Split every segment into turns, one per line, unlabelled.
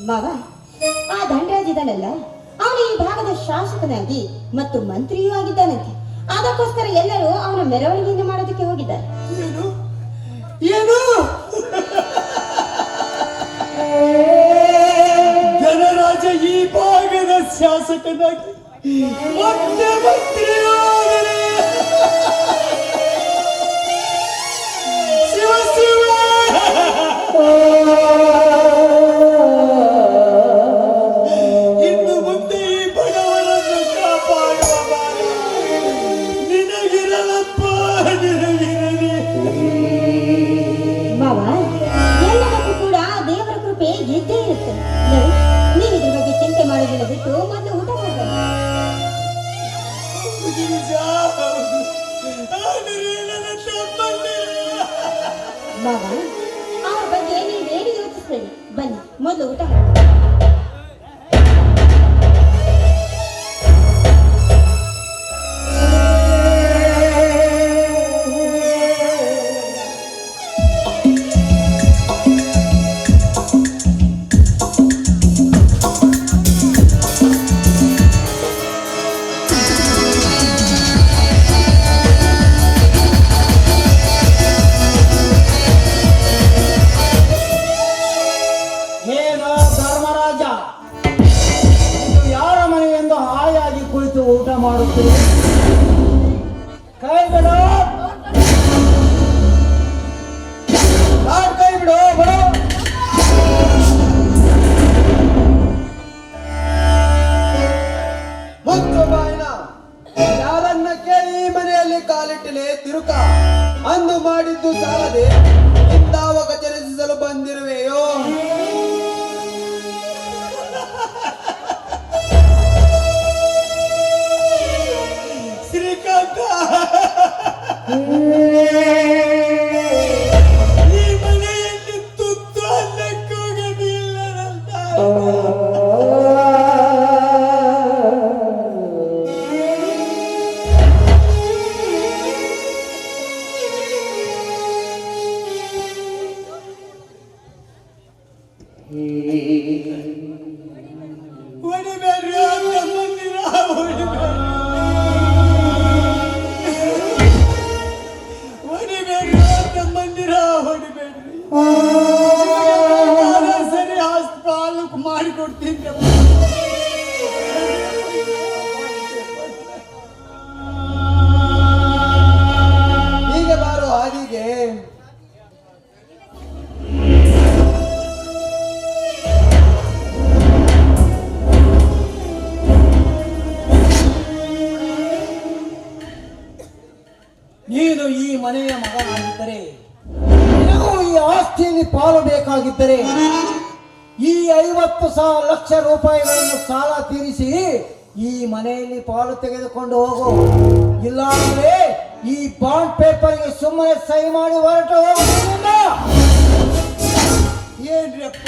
ಮಾವ, ಆ ಧನರಾಜ್ ಇದ್ದಾನಲ್ಲ, ಅವನು ಈ ಭಾಗದ ಶಾಸಕನಾಗಿ ಮತ್ತು ಮಂತ್ರಿಯೂ ಆಗಿದ್ದಾನಂತೆ. ಅದಕ್ಕೋಸ್ಕರ ಎಲ್ಲರೂ ಅವನ ಮೆರವಣಿಗೆಯನ್ನು ಮಾಡೋದಕ್ಕೆ ಹೋಗಿದ್ದಾರೆ.
ಏನು ಧನರಾಜ ಈ ಭಾಗದ ಶಾಸಕನಾಗಿ ಮತ್ತೆ ಮಂತ್ರಿಯಾದರೆ ಶಿವ ಶಿವ. ಇನ್ನು ಮುಂದೆ ಈ ಬಡವರನ್ನು ಕಾಪಾಡುವ ಬಾರ ನಿನಗಿರಲಪ್ಪ, ನಿನಗಿರಲಿ.
ಮಾವ, ಎಲ್ಲದಕ್ಕೂ ಕೂಡ ದೇವರ ಕೃಪೆ ಇದ್ದೇ ಇರುತ್ತೆ. ನೀವು ಇದ್ರ ಬಗ್ಗೆ ಚಿಂತೆ ಮಾಡೋದಿಲ್ಲ, ಬಿಟ್ಟು ಮೊದಲು ಊಟ ಮಾಡಬೇಕು. ಮಾವ, ಅವ್ರ ಬಗ್ಗೆ ನೀವೇನು ಯೋಚಿಸ್ಬೇಡಿ, ಬನ್ನಿ ಮೊದಲು ಊಟ ಮಾಡಿ.
ಊಟ ಮಾಡುತ್ತೀರಿ? ಕೈ ಬಿಡು, ಕೈ ಬಿಡು ಬಿಡು.
ಮತ್ತು ಬಾಯಿನ ಯಾರನ್ನ ಕೇಳಿ ಈ ಮನೆಯಲ್ಲಿ ಕಾಲಿಟ್ಟಲೆ ತಿರುಕ ಅಂದು ಮಾಡಿದ್ದು ಸಾಲದೆ ಇಂದಾವಾಗ ಚಲಿಸಲು ಬಂದಿರುವೆಯೋ? ಶ್ರೀಕಾಂತ, ಈ ಮನೆಯಲ್ಲಿ ತುತ್ತು ಅನ್ನಕ್ಕೋಗದಿಲ್ಲರಂತ. ಹೊಡಿಬೇಡ್ರಿ ಅಂತ ಮಂದಿರ, ಹೊಡಿಬೇಡ್ರಿ ಅಂತ ಮಂದಿರ, ಹೊಡಿಬೇಡ್ರಿ. ಸರಿ ಹಾಲು ಮಾಡಿಕೊಡ್ತೀನಿ. ಹೀಗೆ ಬಾರೋ ಹಾದಿಗೆ.
ನೀನು ಈ ಮನೆಯ ಮಗನಾಗಿದ್ದರೆ, ನಿನಗೂ ಈ ಆಸ್ತಿಯಲ್ಲಿ ಪಾಲು ಬೇಕಾಗಿದ್ದರೆ ಈ 50 ಲಕ್ಷ ರೂಪಾಯಿಗಳನ್ನು ಸಾಲ ತೀರಿಸಿ ಈ ಮನೆಯಲ್ಲಿ ಪಾಲು ತೆಗೆದುಕೊಂಡು ಹೋಗು. ಇಲ್ಲ ಅಂದ್ರೆ ಈ ಬಾಂಡ್ ಪೇಪರ್ಗೆ ಸುಮ್ಮನೆ ಸಹಿ ಮಾಡಿ ಹೊರಟು ಹೋಗುವುದಿಲ್ಲ.
ಏನ್ರಪ್ಪ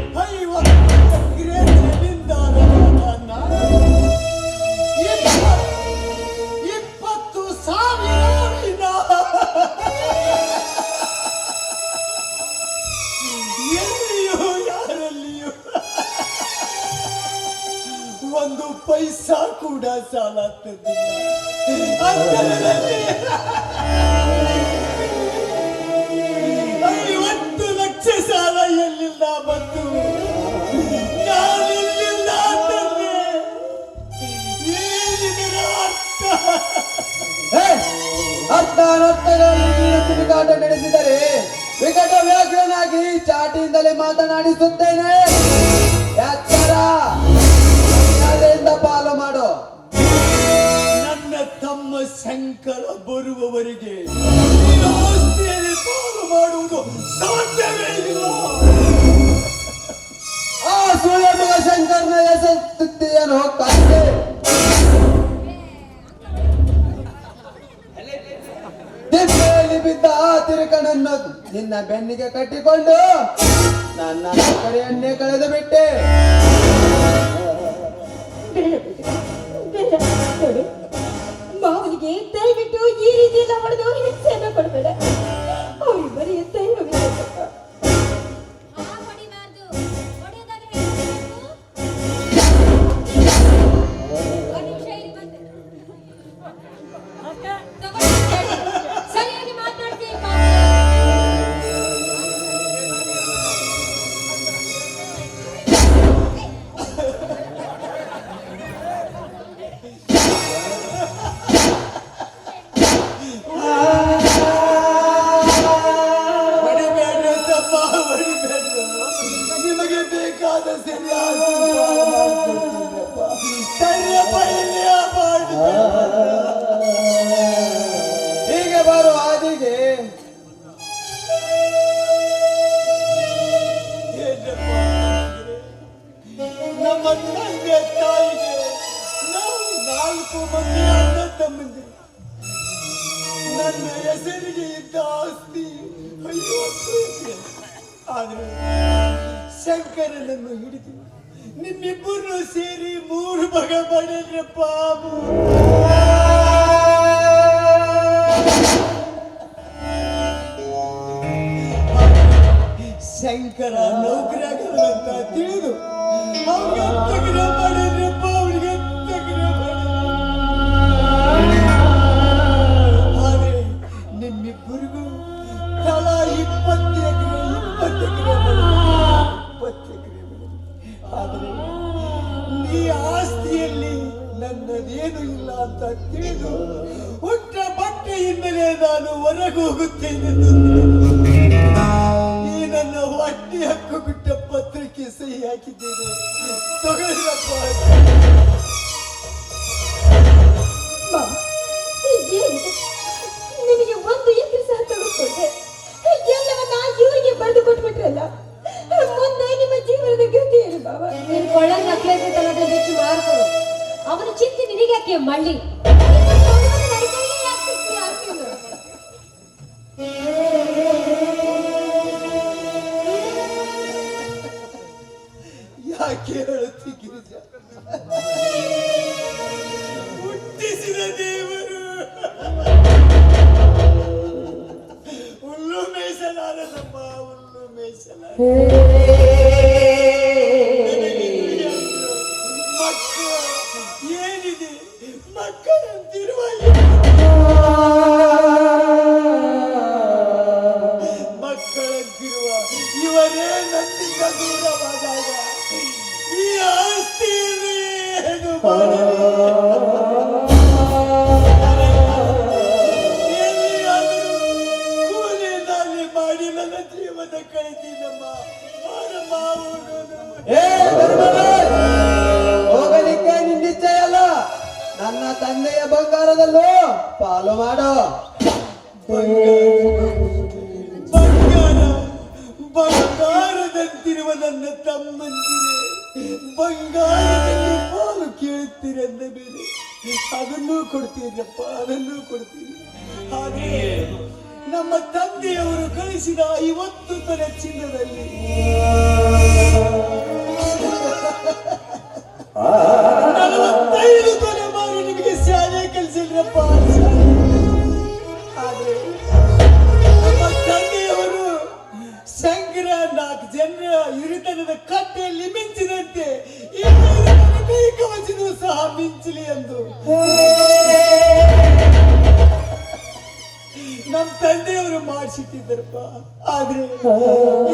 20,000 ಎಲ್ಲಿಯೂ ಯಾರಲ್ಲಿಯೂ ಒಂದು ಪೈಸಾ ಕೂಡ ಸಾಲ ತಂದಿಲ್ಲ. 50 ಲಕ್ಷ ಸಾಲ ಎಲ್ಲಿಂದ ಬಂತು? ನಾನೆಲ್ಲಿಂದ ತಂದೆ? ಏನಿದರ ಅರ್ಥಗಳಲ್ಲಿ ತಿರುಗಾಟ ನಡೆಸಿದರೆ ವಿಕಟ ವ್ಯಾಘ್ರನಾಗಿ ಚಾಟಿಯಿಂದಲೇ ಮಾತನಾಡಿಸುತ್ತೇನೆ. ಎಚ್ಚರ, ಮರ್ಯಾದೆಯಿಂದ ಪಾಲು ಮಾಡು. ನನ್ನ ತಮ್ಮ ಶಂಕರ ಬರುವವರೆಗೆ ಆಸ್ತಿಯಲ್ಲಿ ಪಾಲು ಮಾಡುವುದು ಸಾಧ್ಯವೇ ಇಲ್ಲ. ಆ ಸುಳ್ಳ ಮಗ ಶಂಕರನ ಎಸೆಯುತ್ತೀಯನು ಕತ್ತೆ. ದಿಬ್ಬೆಯಲ್ಲಿ ಬಿದ್ದ ಆ ತಿರುಕನನ್ನು ನಿನ್ನ ಬೆನ್ನಿಗೆ ಕಟ್ಟಿಕೊಂಡು ನನ್ನ ಕಡೆಯನ್ನೇ ಕಳೆದು ಬಿಟ್ಟೆ.
ಮಾವನಿಗೆ ದಯವಿಟ್ಟು ಈ ರೀತಿ ಎಲ್ಲ ಹೊಡೆದು ಹಿಂಸೆಯನ್ನು ಕೊಡಬೇಡ. ಅವರಿಬ್ಬರಿಗೆ ದೈವ
ಬೇಕಾದ ಸರಿಯಾದ ಮಾಡ್ಕೊಡ್ತೀನಪ್ಪ. ತಡಿಯಪ್ಪ, ಇಲ್ಲಿ ಆ ಮಾಡಿ. ಹೀಗೆ ಬಾರು ಹಾದಿಗೆ. ಏನಪ್ಪ ನಮ್ಮ ತಂದೆ ತಾಯಿಗೆ ನಾವು 4 ಮಂದಿ ಅಣ್ಣ ತಮ್ಮಂದಿರು. ನನ್ನ ಹೆಸರಿಗೆ ಇದ್ದ ಆಸ್ತಿ 50 ಎಕರೆ. ಆದ್ರೆ ಶಂಕರನನ್ನು ಹಿಡಿದು ನಿಮ್ಮಿಬ್ಬರು ಸೇರಿ 3 ಭಾಗ ಮಾಡಿದ್ರಪ್ಪ. ಶಂಕರ ನೌಕರಿಯಾಗದಂತ ತಿಳಿದು ಅವ್ರಿಗೆ ತಗ್ರ ಮಾಡಿದ್ರಪ್ಪ. ಅವ್ರಿಗೆ ತಗ್ರ ಆದ್ರೆ ನಿಮ್ಮಿಬ್ಬರಿಗೂ ತಲಾ 20 ಎಕರೆ 20 ಎಕರೆ. ಆದ್ರೆ ಈ ಆಸ್ತಿಯಲ್ಲಿ ನನ್ನದೇನು ಇಲ್ಲ ಅಂತ ತಿಳಿದು ಹುಟ್ಟ ಬಟ್ಟೆಯಿಂದಲೇ ನಾನು ಹೊರಗೆ ಹೋಗುತ್ತೇನೆ. ಈ ನನ್ನ ಹೊಟ್ಟೆ ಹಕ್ಕು ಬಿಟ್ಟ ಪತ್ರಕ್ಕೆ ಸಹಿ ಹಾಕಿದ್ದೇನೆ. ತಗೊಳ್ಳಿರಪ್ಪ.
ನಿಮಗೆ 1 ಎಕರೆ ಸಹ ತಗೊಂಡ್ಕೊಂಡೆ. ಎಲ್ಲವನ್ನ ಇವರಿಗೆ ಬರೆದು ಕೊಟ್ಬಿಟ್ರಲ್ಲ. ಮುಂದೆ ನಿಮ್ಮ ಜೀವನದ ಗತಿ ಏನು ಬಾಬಾ?
ನೀನ್ ಕೊಳ್ಳಂಗ ನಕ್ಲೇಸ್ ತಗೊಂಡ್ರೆ ಬಿಚ್ಚು ಮಾರ್ಕೊಡು. ಅವನ ಚಿಂತೆ ನಿನಗೆ ಯಾಕೆ ಮಳ್ಳಿ?
ಯಾಕೆ ಹೇಳುತ್ತಿ ಗಿರಿಜ? ಹುಟ್ಟಿಸಿದ ದೇವರು ಹುಲ್ಲು ಮೇಸಲಾರದಮ್ಮ, ಹುಲ್ಲು ಮೇಸಲಾರ. ಮಕ್ಕಳು ಏನಿದೆ ಮಕ್ಕಳಂತಿರುವ ಮಕ್ಕಳಂತಿರುವ ಇವರೇ ನನ್ನಿಂದ ದೂರವಾದಾಗ ಈ ಆಸ್ತಿಯಲ್ಲಿ ಏನು ಮಾಡಲಿ? ಕೂಲಿನಲ್ಲಿ ಮಾಡಿ ನನ್ನ ಜೀವನ ಕಳಿತೀನಮ್ಮ.
ಹೋಗಲಿಕ್ಕೆ ನಿನ್ನಿಚ್ಛೆ ಅಲ್ಲ. ನನ್ನ ತಂದೆಯ ಬಂಗಾರದಲ್ಲೂ ಪಾಲು ಮಾಡು.
ಬಂಗಾರದಂತಿರುವ ನನ್ನ ತಮ್ಮಂದಿರೇ, ಬಂಗಾರದಲ್ಲಿ ಪಾಲು ಕೇಳುತ್ತೀರಂದ ಮೇಲೆ ಅದನ್ನೂ ಕೊಡ್ತೀರಪ್ಪ, ಅದನ್ನೂ ಕೊಡ್ತೀನಿ. ಹಾಗೆ ನಮ್ಮ ತಂದೆಯವರು ಕಳಿಸಿದ 50 ತೊಲೆ ಚಿನ್ನದಲ್ಲಿ 45 ತೊಲೆ ಮಾರಿ ನಿಮಗೆ ಶಾಲೆ ಕಲಿಸಿದ್ರಪ್ಪ. ಆದ್ರೆ ನಮ್ಮ ತಂದೆಯವರು ಶಂಕರ 4 ಜನರ ಹಿರಿತನದ ಕಟ್ಟೆಯಲ್ಲಿ ಮಿಂಚಿದಂತೆ ಕೈ ಕವಚನೂ ಸಹ ಮಿಂಚಲಿ ಎಂದು ನಮ್ಮ ತಂದೆಯವರು ಮಾಡಿಸಿಟ್ಟಿದ್ದಾರಪ್ಪ. ಆದ್ರೆ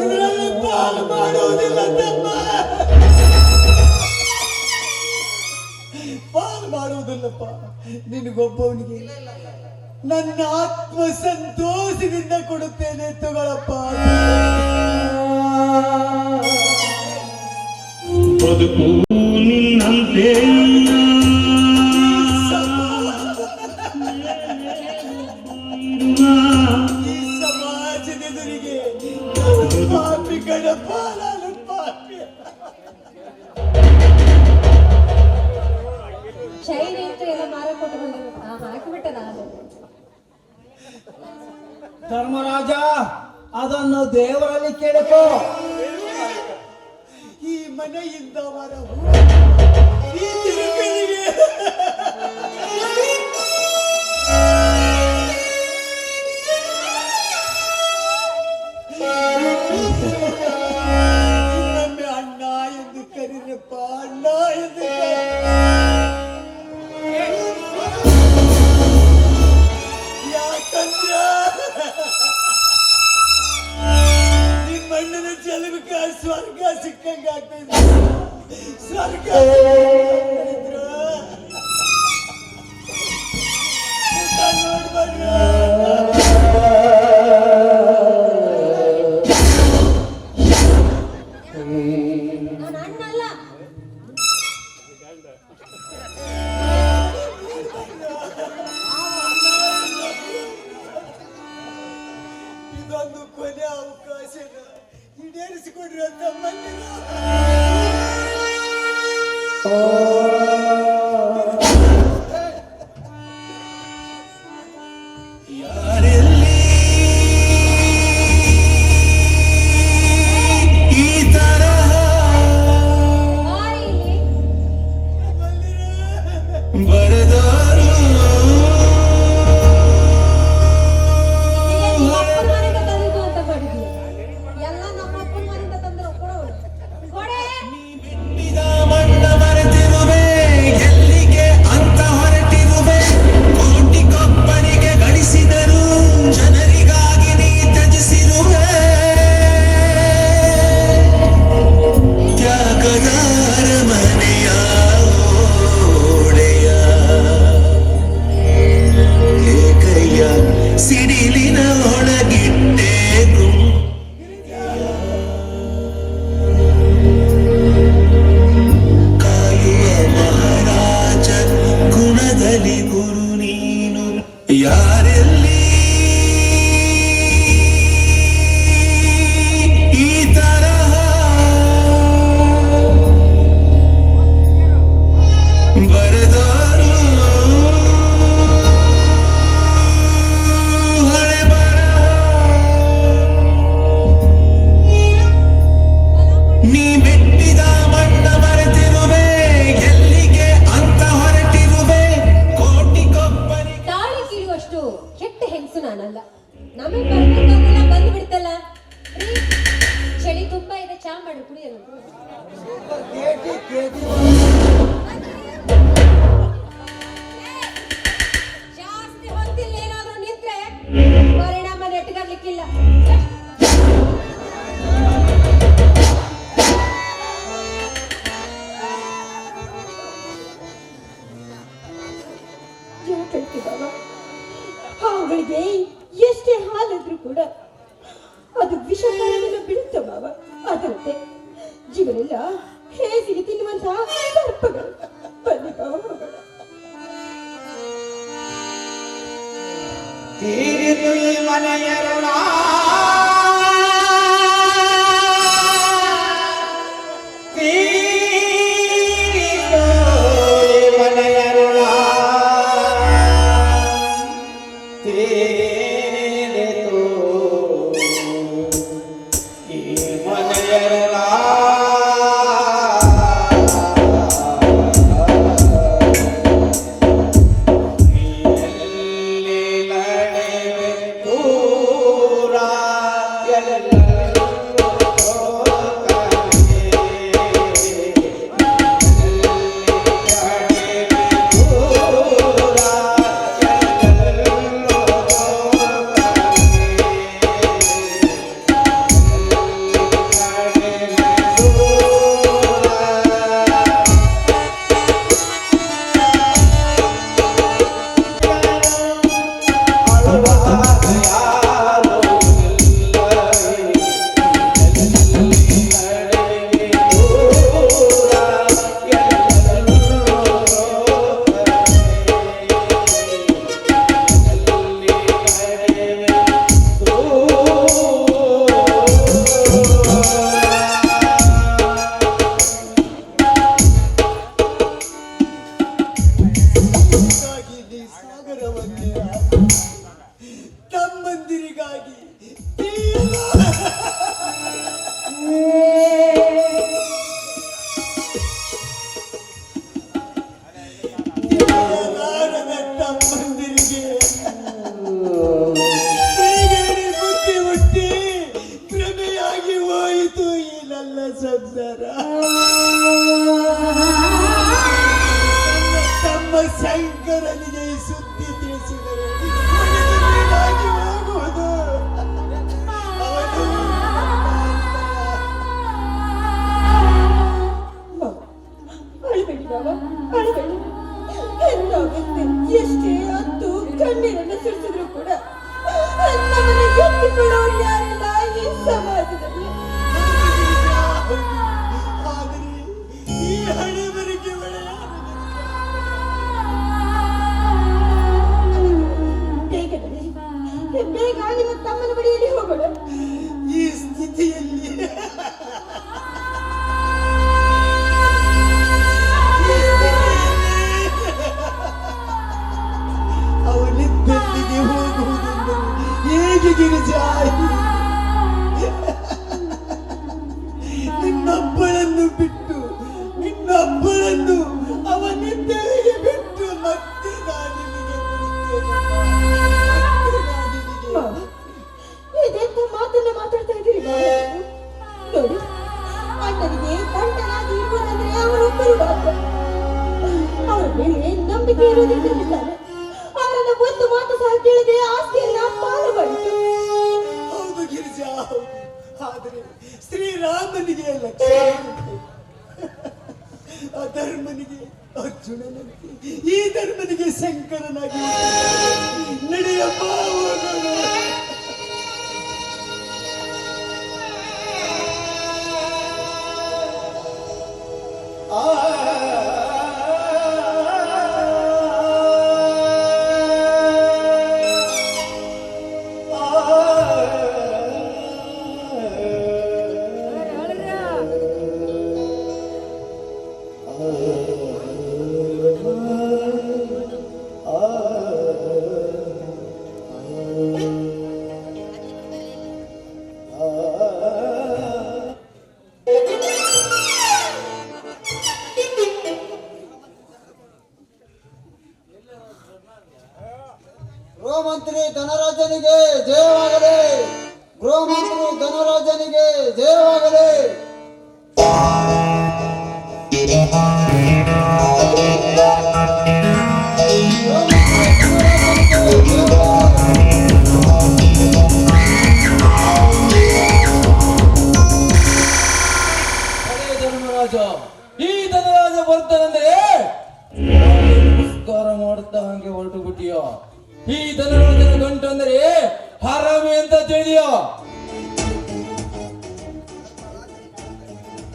ಇದರಲ್ಲಿ ಪಾಲು ಮಾಡುವುದಿಲ್ಲ ತಮ್ಮ, ಪಾಲು ಮಾಡುವುದಿಲ್ಲಪ್ಪ. ನಿನಗೊಬ್ಬವನಿಗೆ ನನ್ನ ಆತ್ಮ ಸಂತೋಷದಿಂದ ಕೊಡುತ್ತೇನೆ, ತಗೊಳಪ್ಪ.
ಬದುಕು ನಿನ್ನಂತೆ
ಈ ಸಮಾಜದೆದುರಿಗೆ ಪಾಪಿ ಗಣಪ, ನಾನು ಪಾಪಿ.
ಚೈನ್ ಇತ್ತು ಎಲ್ಲ ಮಾರಕೊಟ್ಟು ಹಾಕಿಬಿಟ್ಟೆ ನಾನು.
ಧರ್ಮರಾಜ, ಅದನ್ನು ದೇವರಲ್ಲಿ ಕೇಳಿಕೋ.
ಈ ಮನೆಯಿಂದ ಹೊರಹು ಈ ತಿರುಪತಿಗೆ ಇನ್ನೊಮ್ಮೆ ಅಣ್ಣ ಎಂದು ಕರೀರಪ್ಪ, ಅಣ್ಣ ಎಂದು ಯಾಕಂದ್ರೆ ನಿಮ್ಮಣ್ಣನ ಜಲಕ್ಕೆ ಸ್ವರ್ಗ ಸಿಕ್ಕಂಗ ಆಗ್ತದೆ. ಸ್ವರ್ಗ ನೋಡ್ಬಾರ್ದು. ಬಿಡ್ರ ತಮ್ಮಂದಿರ.
ಯಾರೆಲ್ಲಿ ಈ ತರಹ
ಬಾರಿ ಇಲ್ಲಿ.
ಬರೆದಾರು
ಈಗ ನಿಮ್ಮ ಅಪ್ಪನ ಮನೆಯಿಂದ ತಂದಿದ್ದು ಅಂತ ಮಾಡಿದ್ವಿ. ಎಲ್ಲ ನಮ್ಮ ಅಪ್ಪನ ಮನೆಯಿಂದ ತಂದ್ರು ಕೊಡೋರು. ಕೊಡೆ.
ಮೆಟ್ಟಿದ ಮಣ್ಣ ಮರೆತಿರುವೆ ಎಲ್ಲಿಗೆ ಅಂತ ಹೊರಟಿರುವೆ ಕೋಟಿ ಕೊಪ್ಪರಿಗೆ ಗಳಿಸಿದರು ಜನರಿಗಾಗಿ ನೀ ತ್ಯಜಿಸಿರುವೆ ತ್ಯಾಗದಾರ ಮನೆಯ ಓಡೆಯ ಏಕಯ್ಯ ಸಿಡಿಲಿನ ಒಳಗಿಟ್ಟೆ ಕಾಯುವ ಮಹಾರಾಜ ಗುಣದಲ್ಲಿ ಗುರು ನೀನು ಯಾರೆಲ್ಲಿ ಈ ತರಹ ಬರೆದಾರು ಹಳೆ ಬರಹ ನೀ ಮೆಟ್ಟಿದ ಮಣ್ಣ ಮರೆತಿರುವೆ ಎಲ್ಲಿಗೆ ಅಂತ ಹೊರಟಿರುವೆ ಕೋಟಿ ಕೊಪ್ಪರಿಗೆ
ತಾಳಿ ಕೀಳುವಷ್ಟು ಕೆಟ್ಟ ಹೆಂಗಸು ನಾನಲ್ಲ. ನಮಗೆ ಬರ್ಬೇಕಂತೆಲ್ಲ ಬಂದು ಬಿಡ್ತಲ್ಲ. ರೀ, ಚಳಿ ತುಂಬಾ ಇದೆ, ಚಾ ಮಾಡಿ ಕುಡಿಯೋದು. ಜಾಸ್ತಿ ಹೊತ್ತಿಲ್ಲ ಏನಾದ್ರೂ ನಿಂತ್ರೆ ಪರಿಣಾಮ ನೆಟ್ಗಾಗ್ಲಿಕ್ಕಿಲ್ಲ.
ಯಾಕಂತೆ ಬಾಬಾ, ಅವುಗಳಿಗೆ ಎಷ್ಟೇ ಹಾಲಿದ್ರು ಕೂಡ ಅದು ವಿಷಕಾರವನ್ನು ಬಿಡುತ್ತೆ ಬಾಬಾ. ಅದರಂತೆ ಜೀವನೆಲ್ಲ ಹೇಸಿಗೆ ತಿನ್ನುವಂತಹ ಸರ್ಪಗಳು. ಬನ್ನಿ ಬಾಬಾ ಹೋಗೋಣ.
ತೀರಿತು ಈ ಮನೆಯ ಋಣ, ತೀರಿತು ಈ ಮನೆಯ ಋಣ, ತೀರಿತು ಈ ಮನೆಯ ಋಣ. ಎಲ್ಲಿ ನಡೆವೆ ದೂರ, ಎಲ್ಲೆಲ್ಲೋ ಹೋಗಲಿ. ಎಲ್ಲಿ ನಡೆವೆ ದೂರ, ಎಲ್ಲೆಲ್ಲೋ ಹೋಗಲಿ. ತಮ್ಮಂದಿರಿಗಾಗಿ ತಮ್ಮಂದಿರಿಗೆ ಬುದ್ಧಿ ಹುಟ್ಟಿ ಭ್ರಮೆಯಾಗಿ ಹೋಯಿತು ಈ ನನ್ನ ಸಂಸಾರ. ತಮ್ಮ ಶಂಕರನಿಗೆ ಈ ಸುದ್ದಿ ತಿಳಿಸಿದರೆ ಮನೆಯಲ್ಲೇನಾಗಿ ಹೋಗುವುದು.
ಅಳಬೇಡಿ ಬಾಬಾ, ಅಳಬೇಡಿ. ಹೆಣ್ಣಾಗುತ್ತೆ ಎಷ್ಟೇ ಅಂತೂ ಕಣ್ಣೀರನ್ನು ಸುರಿಸಿದ್ರು ಕೂಡ ನಮ್ಮನ್ನು ಎತ್ತಿಕೊಳ್ಳೋರು ಯಾರಿಲ್ಲ ಈ ಸಮಾಜದಲ್ಲಿ.
ಆದರೆ ಈ ಹಣೆಬರಕೆ ಒಳ್ಳೆಯ
ಮೇಲೆ ನಂಬಿಕೆ ಇರುವುದಿದ್ದಾರೆ. ಅವರನ್ನ ಒಂದು ಮಾತು ಸಹ ಕೇಳದೆ ಆಸ್ತಿಯನ್ನ ಪಾಲು ಮಾಡಿತು.
ಹೌದು ಗಿರಿಜಾ, ಹೌದು. ಆದರೆ ಶ್ರೀರಾಮನಿಗೆ ಲಕ್ಷ್ಮಣ, ಅಧರ್ಮನಿಗೆ ಅರ್ಜುನನಂತೆ, ಈ ಧರ್ಮನಿಗೆ ಶಂಕರನಾಗಿ ನಡೆಯಪ್ಪ ಹೋಗೋಣ.
ಗೃಹಮಂತ್ರಿ ಧನರಾಜನಿಗೆ ಜಯವಾಗಲಿ. ಗೃಹಮಂತ್ರಿ ಧನರಾಜನಿಗೆ ಜಯವಾಗಲಿ.
ಧರ್ಮರಾಜ, ಈ ಧನರಾಜ ಬರ್ತಾನಂದ್ರೆ ನಮಸ್ಕಾರ ಮಾಡುತ್ತಾ ಹಂಗೆ ಹೊರಟು ಬಿಟ್ಟಿಯೋ. ಈ ಧನರಾಜನ ಗಂಟು ಅಂದ್ರೆ ಹರಾಮಿ ಅಂತ ತಿಳಿದಿಯೋ.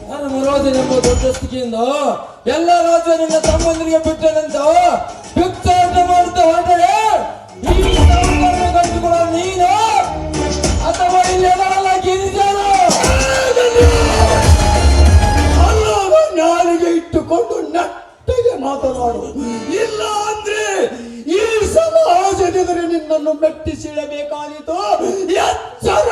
ಧರ್ಮರಾಜನೆಂಬ ದೊಡ್ಡಸ್ತಿಕೆಯಿಂದ ಎಲ್ಲ ರಾಜ್ಯ ನಿನ್ನ ತಮ್ಮಂದಿರಿಗೆ ಬಿಟ್ಟನಂತ ಭಿಕ್ಷಾಟ ಮಾಡುತ್ತಾ ಹೊರಟರೆ ಈ ಸಾವುಕಾರನ ಗಂಟುಗಳ ನೀನು ಅಥವಾ ಇಲ್ಲಿ ಎದರಲ್ಲ ಗಿರಿಜಾನ
ನಾಲಿಗೆ ಇಟ್ಟುಕೊಂಡು ನಟ್ಟಗೆ ಮಾತನಾಡು. ಇಲ್ಲ ಅಂದ್ರೆ ಈ ಸಮಾಜದೆದುರು ನಿನ್ನನ್ನು ಮೆಟ್ಟಿಸಿಡಬೇಕಾದೀತು. ಎಚ್ಚರ.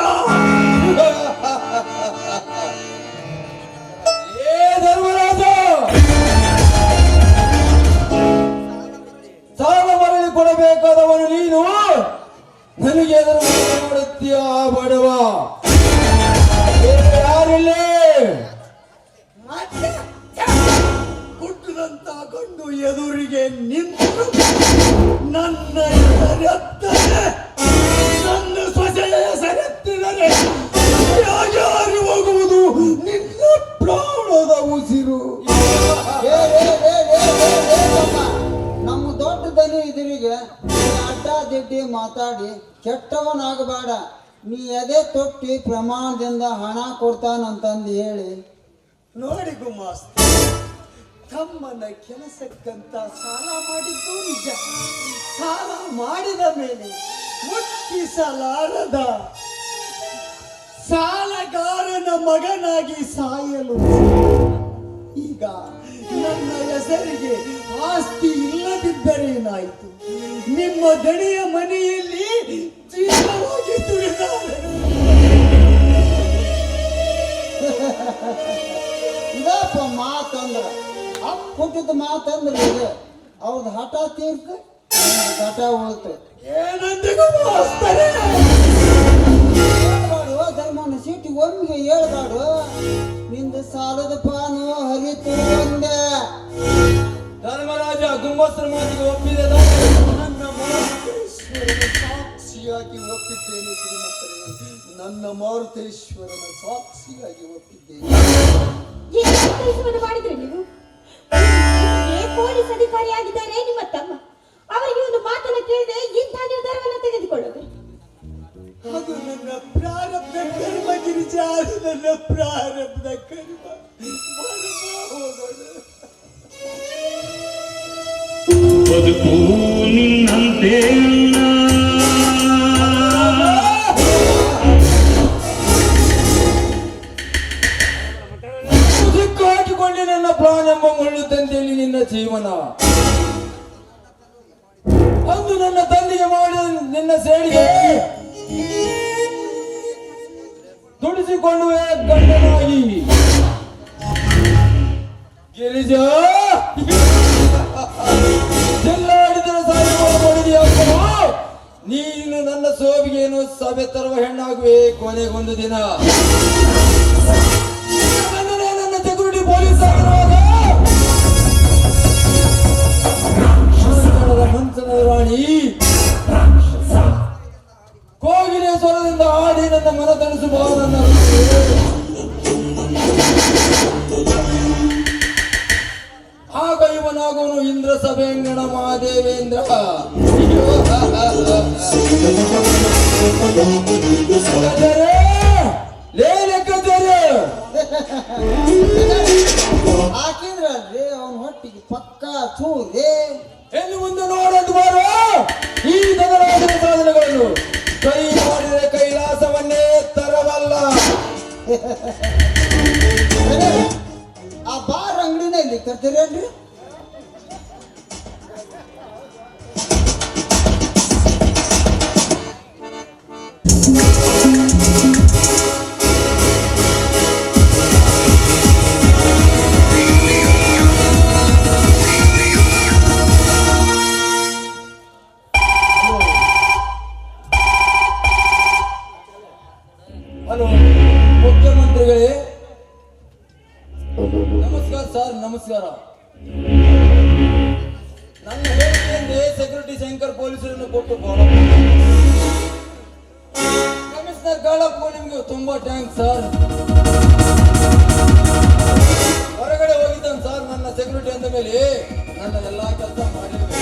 ಏ ಧರ್ಮರಾಜ, ಸಾಲ ಮರಳಿ ಕೊಡಬೇಕಾದವನು ನೀನು, ನನಗೆ ಎದುರು ಮಾಡುತ್ತೀಯ ಬಡವ. ಯಾರಿಲ್ಲ
ಹುಟ್ಟಿದಂತ ಗಂಡು ಎದುರಿಗೆ ನಿಂತು ನನ್ನ ಹೆಸರೆತ್ತರೆ, ನನ್ನ ಸೊಸೆಯ ಹೆಸರೆತ್ತಿದರೆ ಯಾರು ಹೋಗುವುದು ನಿನ್ನ ಪ್ರಾಣದ ಉಸಿರು.
ನಮ್ಮ ದೊಡ್ಡ ದನಿ ಎದುರಿಗೆ ಅಡ್ಡ ದಿಡ್ಡಿ ಮಾತಾಡಿ ಕೆಟ್ಟವನಾಗಬೇಡ. ನೀ ಎದೆ ತೊಟ್ಟಿ ಪ್ರಮಾಣದಿಂದ ಹಣ ಕೊಡ್ತಾನಂತಂದು ಹೇಳಿ
ನೋಡಿ ಗುಮಾಸ್ತ, ತಮ್ಮನ ಕೆಲಸಕ್ಕಂತ ಸಾಲ ಮಾಡಿದ್ದು ನಿಜ. ಸಾಲ ಮಾಡಿದ ಮೇಲೆ ಮುಟ್ಟಿಸಲಾರದ ಸಾಲಗಾರನ ಮಗನಾಗಿ ಸಾಯಲು ಈಗ ನನ್ನ ಹೆಸರಿಗೆ ಆಸ್ತಿ ಇಲ್ಲದಿದ್ದರೇನಾಯಿತು? ನಿಮ್ಮ ದಣಿಯ ಮನೆಯಲ್ಲಿ ಜೀವವಾಗಿ ದುಡಿದಾರೆ.
ಇದಪ್ಪ ಮಾತಂದ್ರ ಹುಟ್ಟಿದ ಮಾತಂದ್ರ ಇದೆ. ಅವ್ರದ್ದು ಹಠ ತೀರ್ತು, ಹಠ ಹೋಯ್ತು.
ಏನಂದಿಗೂ ಮಾಸ್ತಾರೆ
ಹೇಳ್ಬಾಡು ಧರ್ಮನ ಸೀಟಿ ಒಮ್ಮಿಗೆ ಹೇಳ್ಬಾಡು. ನಿಂದ ಸಾಲದ ಪಾನು ಹರಿತು ಒಂದೆ.
ಧರ್ಮರಾಜ ಗುಮ್ಮಸ್ತ್ರ ಮಾತಿಗೆ ಒಪ್ಪಿದೆ.
ನನ್ನ ಮಾರುತೇಶ್ವರನ ಸಾಕ್ಷಿಯಾಗಿ ಒಪ್ಪಿದ್ದೇನೆ ಶ್ರೀಮಂತರೇ. ನನ್ನ ಮಾರುತೇಶ್ವರನ ಸಾಕ್ಷಿಯಾಗಿ ಒಪ್ಪಿದ್ದೇನೆ.
ಏನು ಕೆಲಸವನ್ನು ಮಾಡಿದ್ರಿ ನೀವು? ಪೊಲೀಸ್ ಅಧಿಕಾರಿಯಾಗಿದ್ದಾರೆ ನಿಮ್ಮ ತಮ್ಮ. ಅವರಿಗೆ ಒಂದು ಮಾತನ್ನ ಕೇಳಿದೆ ಇಂಥ ನಿರ್ಧಾರವನ್ನು ತೆಗೆದುಕೊಳ್ಳೋದು
ಅದು ನನ್ನ ಪ್ರಾರಬ್ಧ ಕರ್ಮ ಗಿರಿಜಾ, ಅದು ನನ್ನ ಪ್ರಾರಬ್ಧ ಕರ್ಮ. ಹೋಗೋಣ.
ಬದುಕು ನಿನ್ನಂತೆ
ಮುದುಕು ಹಾಕಿಕೊಂಡು ನನ್ನ ಪ್ರಾಣ ಎಂಬ ಮುಳ್ಳು ತಂದೆಯಲ್ಲಿ ನಿನ್ನ ಜೀವನ. ಅಂದು ನನ್ನ ತಂದೆಗೆ ಮಾಡಿದ ನಿನ್ನ ಸೇಡಿಗೆ ದುಡಿಸಿಕೊಳ್ಳುವೆ ಗಂಡನಾಗಿ. ಗಿರಿಜಾ, ಜಿಲ್ಲಾಡಳಿತದ ಸಾಯುವ ಮಾಡಿದೆಯಪ್ಪನು ನೀನು ನನ್ನ ಸೋಬಿಗೇನು ಸಭೆ ತರುವ ಹೆಣ್ಣಾಗುವೆ. ಕೊನೆಗೊಂದು ದಿನ ನನ್ನ ಸೆಕ್ಯೂರಿಟಿ ಪೊಲೀಸ್ ಆಗಿರುವಾಗ ಸಭೆಯಂಗಣ ಮಹಾದೇವೇಂದ್ರ.
ಹಾಕಿದ್ರಲ್ರಿ ಅವನ ಹೊಟ್ಟಿಗೆ ಪಕ್ಕ ಚೂರೇ
ಇನ್ನು ಮುಂದೆ ನೋಡೋದು ಬಾರೋ ಈ ಧನರಾಜನ ಸಾಧನೆಗಳನ್ನು. ಕೈ ಮಾಡಿದರೆ ಕೈಲಾಸವನ್ನೇ ತರವಲ್ಲ.
ಆ ಬಾರ್ ಅಂಗಡಿನ ಇಲ್ಲಿ ತರ್ತೀರೇನ್ರಿ?
ಹಲೋ, ಮುಖ್ಯಮಂತ್ರಿಗಳೇ. ನಮಸ್ಕಾರ ಸರ್, ನಮಸ್ಕಾರ. ನನ್ನ ಹೇಳಿಕೆಯಂತೆ ಸೆಕ್ಯೂರಿಟಿ ಶಂಕರ್ ಪೊಲೀಸರನ್ನು ಕೊಟ್ಟು ಕಮಿಷನರ್ ಗಾಳಪ್ಪ ನಿಮ್ಗೆ ತುಂಬಾ ಥ್ಯಾಂಕ್ಸ್ ಸರ್. ಹೊರಗಡೆ ಹೋಗಿದ್ದಾನೆ ಸರ್. ನನ್ನ ಸೆಕ್ಯೂರಿಟಿ ಅಂದ ಮೇಲೆ ನನ್ನ ಎಲ್ಲಾ ಕೆಲಸ ಮಾಡಲೇಬೇಕು.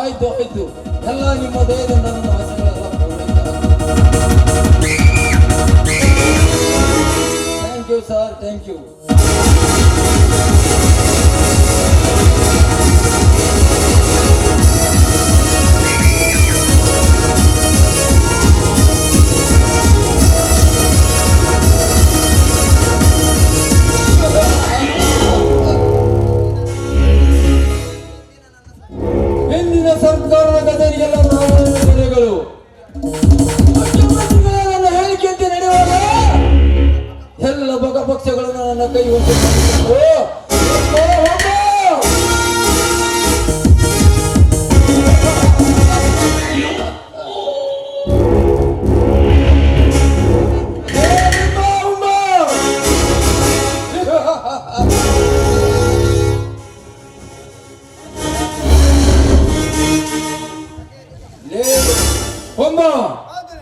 ಆಯ್ತು ಆಯ್ತು, ಎಲ್ಲ ನಿಮ್ಮ ದಯದಿಂದ ನನ್ನ ಆಸೆಗಳೆಲ್ಲ thank you sir, thank you. ಹಿಂದಿನ ಸರ್ಕಾರದ ಗದರಿಗೆಲ್ಲ ನಡೆಗಳು ನನ್ನ ಹೇಳಿಕೆಯಂತೆ ನಡೆಯುವಾಗ ಎಲ್ಲ ಬಗ ಪಕ್ಷಗಳನ್ನು ನನ್ನ ಕೈ ಹೊತ್ತು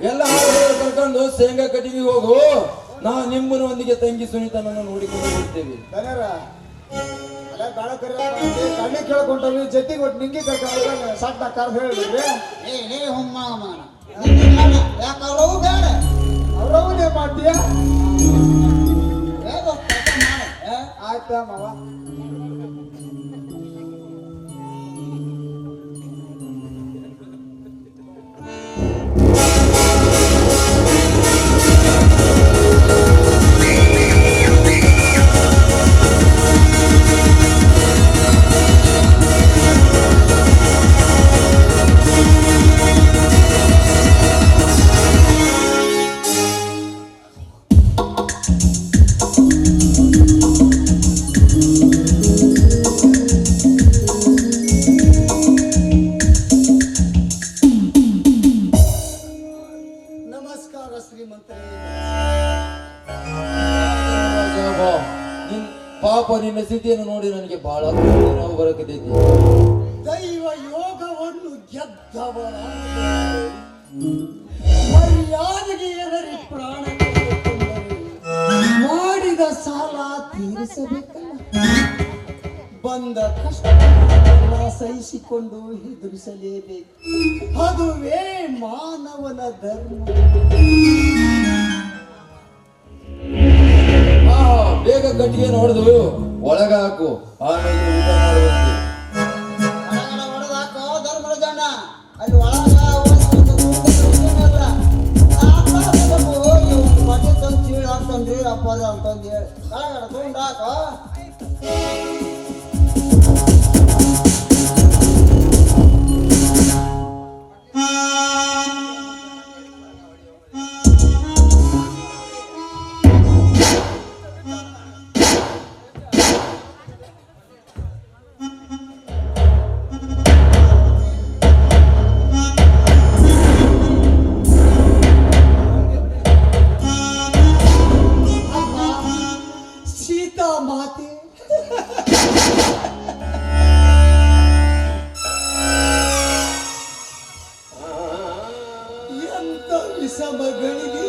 ಎಲ್ಲ ಕರ್ಕೊಂಡು ಶೇಂಗಾ ಕಟಿಗೆ ಹೋಗು. ನಾವು ನಿಮ್ಮನ ಒಂದಿಗೆ ತಂಗಿ ಸುನೀತನನ್ನು ನೋಡಿಕೊಂಡು ಹೋಗ್ತೇವೆ.
ಕಣ್ಣಿ ಕೇಳ್ಕೊಂಡವಿ ಜೊತೆಗೆ ಒಟ್ಟು ನಿಂಗೆ ಕರ್ಕೊಂಡು ಸಣ್ಣ ಕಾರ್ ಹೇಳಿದ್ರಿ.
ಯಾಕೆ ಅವ್ರವು ಬೇಡ
ಅವ್ರವನ್ನೇ ಮಾಡ್ತೀಯ? ಆಯ್ತಾ ಮಾವ? ನಮಸ್ಕಾರ ಶ್ರೀಮಂತರೇ.
ಪಾಪ ನಿನ್ನ ಸ್ಥಿತಿಯನ್ನು ನೋಡಿ ನನಗೆ ಬಹಳ ನೋವು ಬರಕತೈತಿ.
ದೈವ ಯೋಗವನ್ನು ಗೆದ್ದವರ ಮರ್ಯಾದೆಗೆ ಎದರಿ ಪ್ರಾಣ ಕಳೆದುಕೊಂಡರೆ ಮಾಡಿದ ಸಾಲ ತೀರಿಸಬೇಕಲ್ಲ. ಬಂದ ಕಷ್ಟಗಳನ್ನು ಸಹಿಸಿಕೊಂಡು ಎದುರಿಸಲೇಬೇಕು. ಅದುವೇ ಮಾನವನ ಧರ್ಮ.
ಬೇಗ ಕಟ್ಟಿಗೆ ನೋಡಿದು ಒಳಗ ಹಾಕು, ಆಮೇಲೆ ಊಟ ಮಾಡುವಂತೆ.
ಹೊಡೆದಾಕೋ ಧರ್ಮದ ಜನ ಅಲ್ಲಿ ಒಳಗ ಬಟ್ಟೆ ತಂದು ಚೀಳ ಹಾಕ್ತಂದ್ರಿ ಅಪ್ಪಾರ ಅಂತಂದು ಹೇಳಿ ಕೆಳಗಡೆ ತಗೊಂಡಾಕೋ.
ಮಾತೆ ಎಂತ ವಿಷಮಗಳಿಗೆ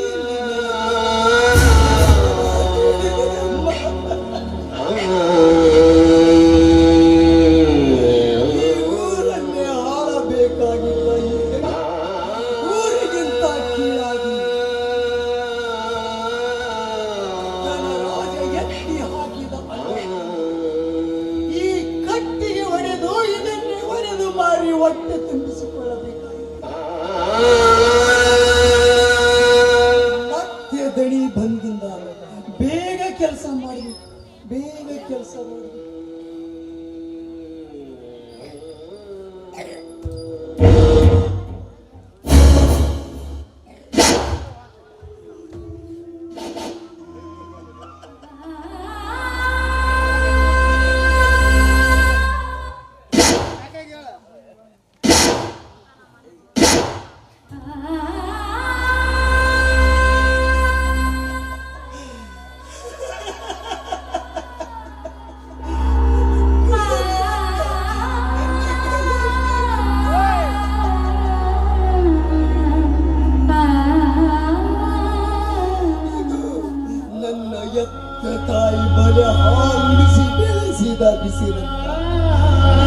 ಬಿಸಿರಕ್ತ.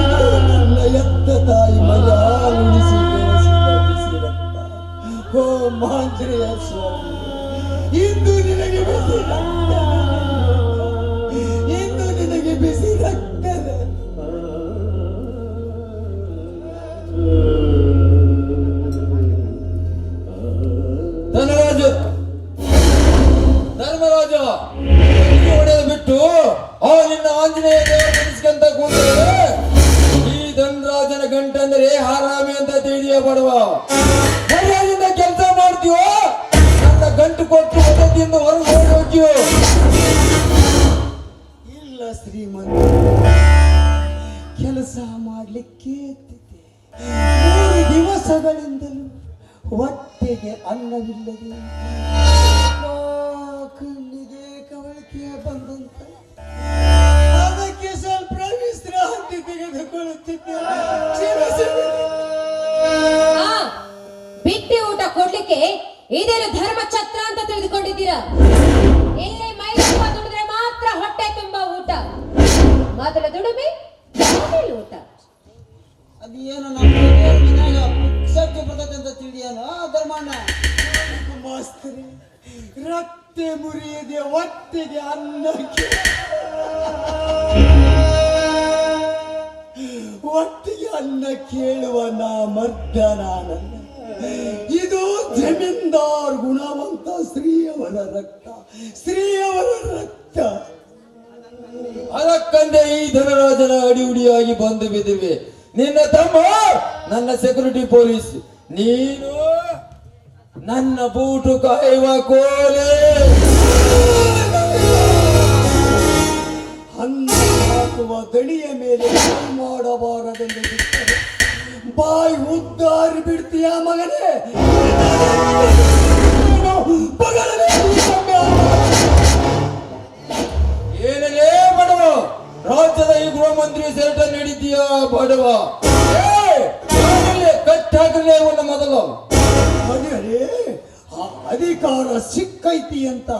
ಇದು ನನ್ನ ಎತ್ತ ತಾಯಿ ಮಗ ಉಳಿಸಿ ಬೆಳೆಸಿದ ಬಿಸಿರಕ್ತ. ಓ ಮಾಂಜನೇಯ ಸ್ವಾಮಿ, ಇಂದು ನಿನಗೆ ಬಿಸಿ ರಕ್ತ, ಇಂದು ನಿನಗೆ ಬಿಸಿ ರಕ್ತದ.
ಧರ್ಮರಾಜ ಹೊಡೆದು ಬಿಟ್ಟು ಆ ನಿನ್ನ ಆಂಜನೇಯ ದೇವರ ನೆನೆಸ್ಕೊಂತ ಕೂತರೆ ಈ ಧನರಾಜನ ಗಂಟಂದ್ರೆ ಹಾರಾಮಿ ಅಂತ ತಿಳಿಯ ಬಡವ. ಮರ್ಯಾದಿಂದ ಕೆಲಸ ಮಾಡ್ತೀವೋ ನನ್ನ ಗಂಟು ಕೊಟ್ಟು ಒದದಿಂದ ಹೊರಗೆ ಹೋಗ್ತೀವೋ?
ಇಲ್ಲ ಶ್ರೀಮಂತ, ಕೆಲಸ ಮಾಡ್ಲಿಕ್ಕೆ 3 ದಿವಸಗಳಿಂದಲೂ ಹೊಟ್ಟೆಗೆ ಅನ್ನವಿಲ್ಲದೆ ಕಣ್ಣಿಗೆ ಕವಳಿಕೆ ಬಂದಂತ, ಅದಕ್ಕೆ ಸ್ವಲ್ಪ ವಿಶ್ರಾಂತಿ ತೆಗೆದುಕೊಳ್ಳುತ್ತಿದ್ದೆ.
ಬಿಟ್ಟಿ ಊಟ ಕೊಡ್ಲಿಕ್ಕೆ ಇದೇನು ಧರ್ಮಛತ್ರ ಅಂತ ತಿಳಿದುಕೊಂಡಿದ್ದೀರಾ? ಇಲ್ಲೇ ಮೈ ತುಂಬ ದುಡಿದ್ರೆ ಮಾತ್ರ ಹೊಟ್ಟೆ ತುಂಬಾ ಊಟ. ಮೊದಲ ದುಡಿಮೆ ಆಮೇಲೆ ಊಟ.
ಅದು ಏನು ನಮ್ಮ ಮನ್ಯಾಗ ಸತ್ಯ ಬರ್ತೈತೆ ಅಂತ ತಿಳಿಯಲ್ಲ ಧರ್ಮಣ್ಣ.
ಮಾಸ್ತರಿ, ರಕ್ತೆ ಮುರಿಯದೆ ಹೊಟ್ಟೆಗೆ ಅನ್ನಕ್ಕೆ, ಹೊಟ್ಟೆಗೆ ಅನ್ನ ಕೇಳುವ ನಾ ಮರ್ದ ನಾನಲ್ಲ. ಇದು ಜಮೀನ್ದಾರ್ ಗುಣವಂತ ಶ್ರೀಯವರ ರಕ್ತ, ಶ್ರೀಯವರ ರಕ್ತ.
ಅದಕ್ಕಂದೆ ಈ ಧನರಾಜನ ಅಡಿಯುಡಿಯಾಗಿ ಬಂದು ಬಿದ್ದಿವೆ. ನಿನ್ನ ತಮ್ಮ ನನ್ನ ಸೆಕ್ಯೂರಿಟಿ ಪೊಲೀಸ್, ನೀನು ನನ್ನ ಬೂಟು ಕಾಯುವ ಕೋಲೆ.
ಅನ್ನ ಹಾಕುವ ದಣಿಯ ಮೇಲೆ ಕೈ ಮಾಡಬಾರದೆಂದು ಬಿಟ್ಟರೆ ಬಾಯಿ ಉದ್ದಾರಿ ಬಿಡ್ತೀಯ ಮಗನೇ.
ಏನಲೇ ಬಡವ, ರಾಜ್ಯದ ಈ ಗೃಹ ಮಂತ್ರಿ ಸೇಟ ನೀಡಿದ್ದೀಯ ಬಡವ. ಕಟ್ಟಾಗಲೇ ಅವನ ಮೊದಲು
ಮಗನೇ, ಆ ಅಧಿಕಾರ ಸಿಕ್ಕೈತಿ ಅಂತ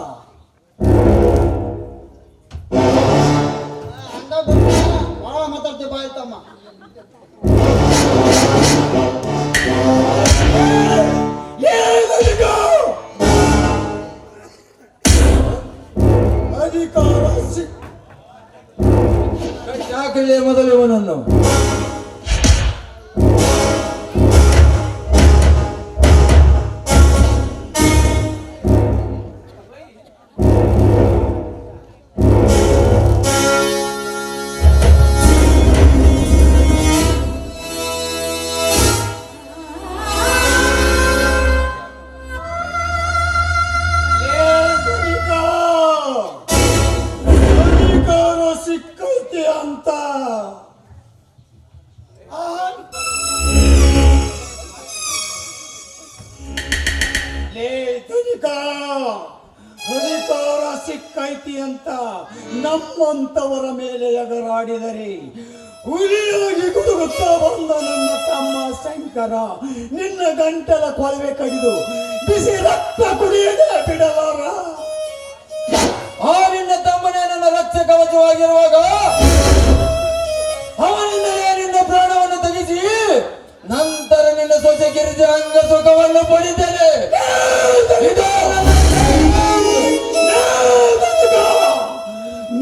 ಬಹಳ ಮಾತಾಡ್ತೀವಿ ಬಾಯ್ ತಮ್ಮ.
ಅಧಿಕಾರ
ಕಟ್ಟಾಗಲೇ ಮೊದಲು ಇವನನ್ನು.
ಸಿಕ್ಕೈತೆ ಅಂತ ಅಧಿಕಾರ ಸಿಕ್ಕೈತಿ ಅಂತ ನಮ್ಮಂತವರ ಮೇಲೆ ಎಗರಾಡಿದರೆ ಹುಲಿಯಾಗಿ ಗುಡುಗುತ್ತಾ ಬಂದ ನನ್ನ ತಮ್ಮ ಶಂಕರ ನಿನ್ನ ಗಂಟಲ ಕೊಳವೆ ಕಡಿದು ಬಿಸಿ ರಕ್ತ ಕುಡಿಯದೆ ಬಿಡಲಾರ.
ಆ ನಿನ್ನ ತಮ್ಮನೇ ನನ್ನ ರಕ್ಷ ಕವಚವಾಗಿರುವಾಗ ಅವನಿಂದಲೇ ನಿನ್ನ ಪ್ರಾಣವನ್ನು ತೆಗೆಸಿ ನಂತರ ನಿನ್ನ ಸೊಸೆ ಗಿರಿಜಾ ಅಂಗ ಸುಖವನ್ನು ಪಡಿತೇನೆ.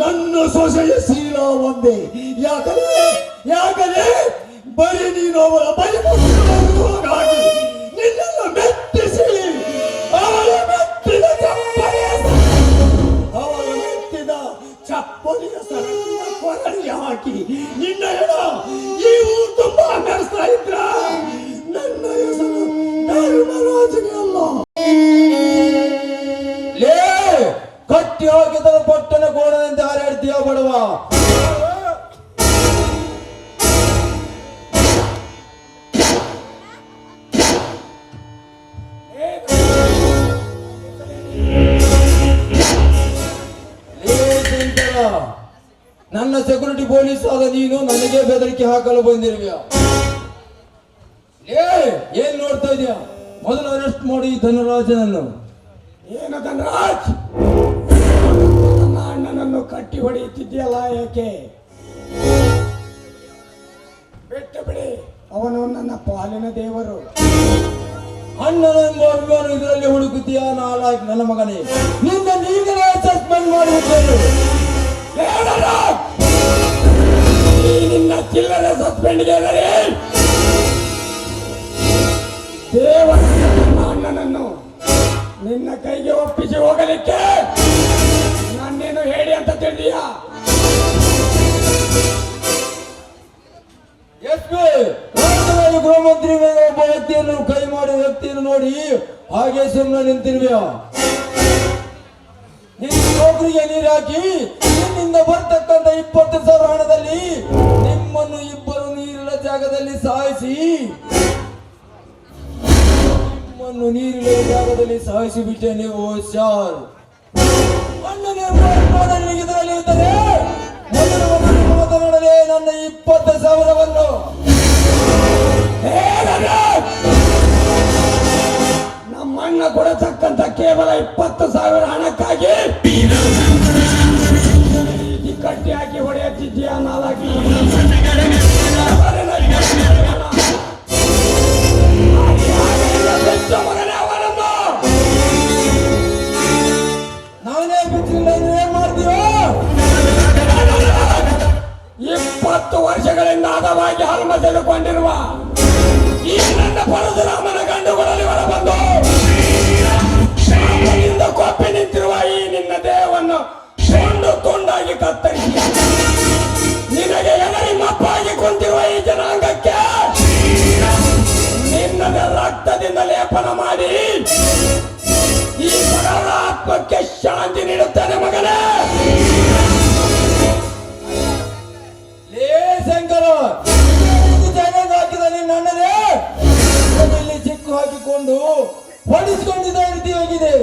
ನನ್ನ ಸೊಸೆಯ ಶೀಲ ಒಂದೇ. ಯಾಕಂದ್ರೆ ಬರೀ ನೀನು ಅವರ ಬಲಿಪುತ್ರವಾಗಿ ನಿನ್ನನ್ನು ಮೆಟ್ಟಿಸಿ ಅವಳು ಮೆಟ್ಟಿದ ಚಪ್ಪಲಿಯ ಸರಳ ಕೊರಳಿಗೆ ಹಾಕಿ ನಿನ್ನ ಹೆಣ ಈ ಊರು ತುಂಬಾ ನಡೆಸ್ತಾ ಇದ್ರ. ನನ್ನ ಹೆಸರು ಧರ್ಮರಾಜನೇ ಅಲ್ಲ.
ಲೇ ಕಟ್ಟಿ ಹಾಕಿದ ಪಟ್ಟಣ ಕೋಣದಂತೆ ಹಾರಾಡ್ತೀಯ ಬಡವ. ನನ್ನ ಸೆಕ್ಯೂರಿಟಿ ಪೊಲೀಸ್ ಆದ ನೀನು ನನಗೆ ಬೆದರಿಕೆ ಹಾಕಲು ಬಂದಿರುವಿಯ? ಏನ್ ನೋಡ್ತಾ ಇದೀಯ? ಮೊದಲು ಅರೆಸ್ಟ್ ಮಾಡಿ ಧನರಾಜನನ್ನು.
ಏನು ಧನರಾಜ್, ನನ್ನ ಅಣ್ಣನನ್ನು ಕಟ್ಟಿ ಹೊಡೆಯುತ್ತಿದ್ಯಲ್ಲ ಯಾಕೆ? ಬಿಟ್ಟು ಬಿಡಿ, ಅವನು ನನ್ನ ಪಾಲಿನ ದೇವರು.
ಅಣ್ಣನೆಂಬ ಅಭಿಮಾನ ಇದರಲ್ಲಿ ಹುಡುಕುತ್ತೀಯ ನಾಲಾಯಕ್ ನನ್ನ ಮಗನೇ, ನಿನ್ನ ಈಗಲೇ ಸಸ್ಪೆಂಡ್ ಮಾಡಿಬಿಟ್ಟೇನು.
ಈ ನಿನ್ನ ಚಿಲ್ಲರೆ ಸಸ್ಪೆಂಡ್ಗೆ ದೇವರ ನನ್ನ ಅಣ್ಣನನ್ನು ನಿನ್ನ ಕೈಗೆ ಒಪ್ಪಿಸಿ ಹೋಗಲಿಕ್ಕೆ ನನ್ನೇನು ಹೇಳಿ ಅಂತ ತಿಳಿದೀಯಾ?
ರಾಜ್ಯದಲ್ಲಿ ಗೃಹ ಮಂತ್ರಿ ಮೇಲೆ ಒಬ್ಬ ವ್ಯಕ್ತಿಯನ್ನು ಕೈ ಮಾಡಿದ ವ್ಯಕ್ತಿಯನ್ನು ನೋಡಿ ಹಾಗೆ ಸುಮ್ಮನೆ ನಿಂತಿರುವೆಯ? ನಿನ್ನ ನೌಕರಿಗೆ ನೀರು ಹಾಕಿ ನಿನ್ನಿಂದ ಬರ್ತಕ್ಕಂಥ 20,000 ಹಣದಲ್ಲಿ ನಿಮ್ಮನ್ನು ಇಬ್ಬರು ನೀರಿನ ಜಾಗದಲ್ಲಿ ಸಾಯಿಸಿ ಬಿಟ್ಟೆ ನೀವು ಶಾರ್. ಅಣ್ಣನೇ ಇದರಲ್ಲಿ ಇದ್ದರೆ ಮೊದಲು ಮಾತನಾಡಲೇ ನನ್ನ 20,000ವನ್ನು.
ನಮ್ಮಣ್ಣ ಕೊಡತಕ್ಕಂತ ಕೇವಲ 20,000 ಹಣಕ್ಕಾಗಿ ಕಟ್ಟಿ ಹಾಕಿ ಹೊಡೆಯುತ್ತಿದ್ದೀಯ ನಾಲಾಗಿ.
ನಾನೇ ಬಿಟ್ಟಿಲ್ಲ ಏನ್ ಮಾಡ್ತೀವೋ?
20 ವರ್ಷಗಳಿಂದ ಹದವಾಗಿ ಹಲ್ಮಸೆದುಕೊಂಡಿರುವ ಈ ನನ್ನ ಪರಶುರಾಮನ ಗಂಡುಗಳಲ್ಲಿ ಹೊರಬಂದು ಶಾಪದಿಂದ ಕೊಪ್ಪಿ ನಿಂತಿರುವ ಈ ನಿನ್ನ ದೇಹವನ್ನು ತುಂಡಾಗಿ ಕತ್ತರಿಸಿ ನಿನಗೆ ಎಗರಿ ಮಪ್ಪಾಗಿ ಕುಂತಿರುವ ಈ ಜನಾಂಗಕ್ಕೆ ನಿನ್ನ ರಕ್ತದಿಂದ ಲೇಪನ ಮಾಡಿ ಈ ಮಗಳ ಆತ್ಮಕ್ಕೆ ಶಾಂತಿ ನೀಡುತ್ತಾನೆ ಮಗನೇ.
ಶಂಕರ ಹಾಕಿದ ನಿನ್ನ ಅಣ್ಣನೇ ಇಲ್ಲಿ ಚಿಕ್ಕು ಹಾಕಿಕೊಂಡು ಹೊಡಿಸಿಕೊಂಡಿದ್ದ ರೀತಿಯಾಗಿದೆ.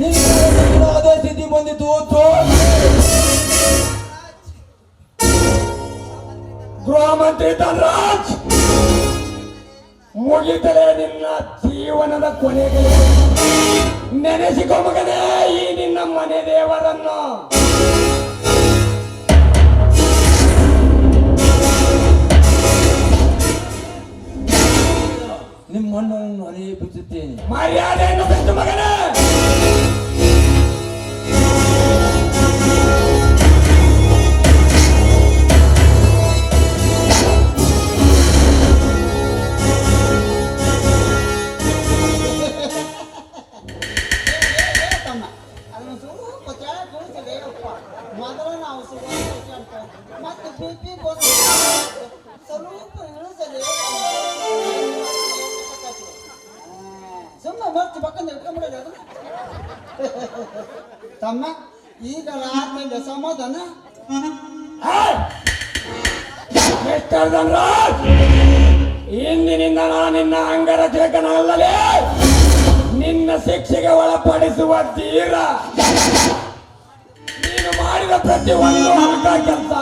ನಿನ್ನ ಅದೇ ಸ್ಥಿತಿ ಬಂದಿತ್ತು.
ಗೃಹ ಮಂತ್ರಿ ಧನರಾಜ್, ಮುಗಿತಲೇ ನಿನ್ನ ಜೀವನದ ಕೊನೆಗೆ ನೆನೆಸಿಕೊ ಮಗನೇ ಈ ನಿನ್ನ ಮನೆ ದೇವರನ್ನು.
ನಿಮ್ಮ ಅಣ್ಣನನ್ನು ಅನೇ ಬಿಚ್ಚುತ್ತೇನೆ.
ಮರ್ಯಾದೆಯನ್ನು ಬಿಟ್ಟು ಮಗನೇ.
ಮೊದಲು ನಾವು ಮತ್ತೆ ಬಿಪಿ ಸ್ವಲ್ಪ ಇಳಿಸಲಿ ಸುಮ್ಮನೆ ಬರ್ತಿ ಪಕ್ಕಂದ ಇಟ್ಕೊಂಡ್ಬಿಡೋದು ಅದು. ತಮ್ಮ ಈಗ ರಾತ್ರಿ ಸಮಾಧಾನ.
ಮಿಸ್ಟರ್ ಧನರಾಜ್, ಇಂದಿನಿಂದ ನಾನು ನಿನ್ನ ಅಂಗರಕ್ಷಕನಲ್ಲದೆ ನಿನ್ನ ಶಿಕ್ಷೆಗೆ ಒಳಪಡಿಸುವ ತೀರ. ನೀನು ಮಾಡಿದ ಪ್ರತಿಯೊಂದು ಹಲ್ಕ ಕೆಲಸ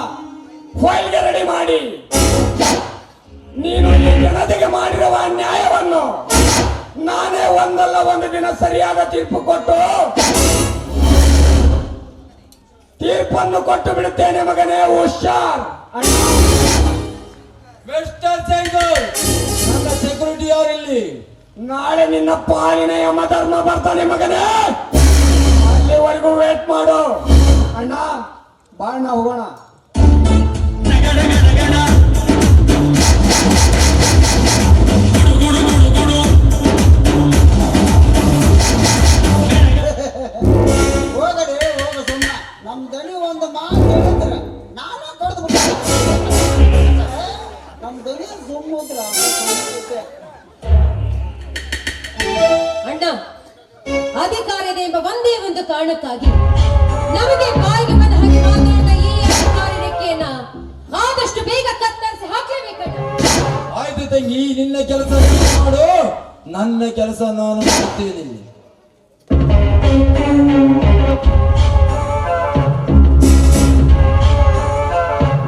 ಫೈಲ್ಗೆ ರೆಡಿ ಮಾಡಿ ನೀನು ಈ ಜನತೆಗೆ ಮಾಡಿರುವ ನ್ಯಾಯವನ್ನು ನಾನೇ ಒಂದಲ್ಲ ಒಂದು ದಿನ ಸರಿಯಾದ ತೀರ್ಪನ್ನು ಕೊಟ್ಟು ಬಿಡುತ್ತೇನೆ ಮಗನೇ. ಹುಷಾರ್.
ಮಿಸ್ಟರ್ ಶಂಕರ್, ನನ್ನ ಸೆಕ್ಯೂರಿಟಿ ಯಾರಿಲ್ಲಿ?
ನಾಳೆ ನಿನ್ನ ಪಾಲಿನ ಯಮಧರ್ಮ ಬರ್ತಾನೆ ಮಗನೇ. ಅಲ್ಲಿವರೆಗೂ ವೇಟ್ ಮಾಡು ಅಣ್ಣ. ಬಾಣ ಹೋಗೋಣ.
ಹೋಗಡೆ ಹೋಗ ಸುಮ್ಮ. ನಮ್ ದನಿ ಒಂದು ಮಾತು ಹೇಳಿದ್ರೆ ನಾನೇ ಕಡ್ದು ಬಿಡ್ತೀನಿ. ನಮ್ ದನಿ ಸುಮ್ಮದ್ರ
ಅಣ್ಣ, ಅಧಿಕಾರದ ಎಂಬ ಒಂದೇ ಒಂದು ಕಾರಣಕ್ಕಾಗಿ ನಮಗೆ ಬಾಯಿಗೆ ಬಂದ ಹಾಗೆ ಮಾತನಾಡಿದ ಈ ಅಧಿಕಾರಿ ರೆಕ್ಕೆಯನ್ನ ಆದಷ್ಟು ಬೇಗ ಕತ್ತರಿಸಿ ಹಾಕ್ಲೇಬೇಕಣ್ಣ.
ಆಯ್ತು ತಂಗಿ, ನಿನ್ನ ಕೆಲಸ ಮಾಡು, ನನ್ನ ಕೆಲಸ ನಾನು ಮಾಡುತ್ತೇನೆ.